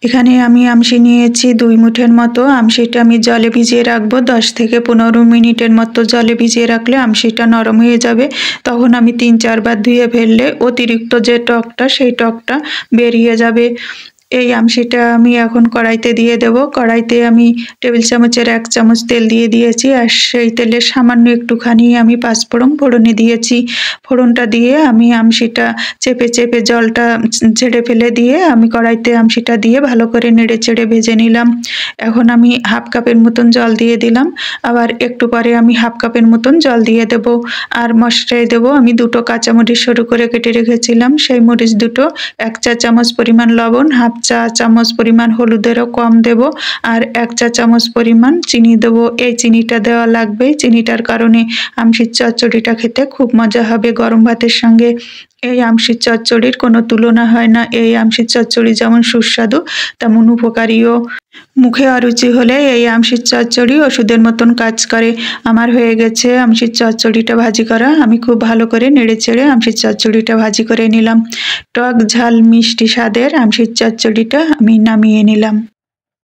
এখানে আমি আমশি নিয়েছি 2 মুঠের মতো। আমশিটা আমি জলে ভিজিয়ে রাখবো 10 থেকে 15 মিনিটের মতো। জলে ভিজিয়ে রাখলে আমশিটা নরম হয়ে যাবে। তখন আমি 3-4 বার ধুয়ে ফেললে অতিরিক্ত যে টকটা সেই টকটা বেরিয়ে যাবে। এই আমশিটা আমি এখন কড়াইতে দিয়ে দেব। কড়াইতে আমি টেবিল চামচের 1 চামচ তেল দিয়ে দিয়েছি আর সেই তেলে সামান্য একটুখানি আমি পাঁচফোড়ন ফোড়নে দিয়েছি। ফোড়নটা দিয়ে আমি আমশিটা চেপে চেপে জলটা ঝেড়ে ফেলে দিয়ে আমি কড়াইতে আমশিটা দিয়ে ভালো করে নেড়ে চেড়ে ভেজে নিলাম। এখন আমি 1/2 কাপের মতন জল দিয়ে দিলাম। আবার একটু পরে আমি 1/2 কাপের মতন জল দিয়ে দেব। আর মশলায় দেব আমি 2টো কাঁচামরিচ সরু করে কেটে রেখেছিলাম সেই মরিচ দুটো, 1 চা চামচ পরিমাণ লবণ, 1/2 চা চামচ পরিমাণ হলুদেরও কম দেব আর 1 চা চামচ পরিমাণ চিনি দেব। এই চিনিটা দেওয়া লাগবে, চিনিটার কারণে আমশির চচ্চড়িটা খেতে খুব মজা হবে গরম ভাতের সঙ্গে। এই আমশির চচ্চড়ির কোনো তুলনা হয় না। এই আমশির চচ্চড়ি যেমন সুস্বাদু তেমন উপকারীও। মুখে অরুচি হলে এই আমশির চচ্চড়ি ওষুধের মতন কাজ করে। আমার হয়ে গেছে আমশির চচ্চড়িটা ভাজি করা। আমি খুব ভালো করে নেড়ে চেড়ে আমশির চচ্চড়িটা ভাজি করে নিলাম। টক ঝাল মিষ্টি স্বাদের আমশির চচ্চড়িটা আমি নামিয়ে নিলাম।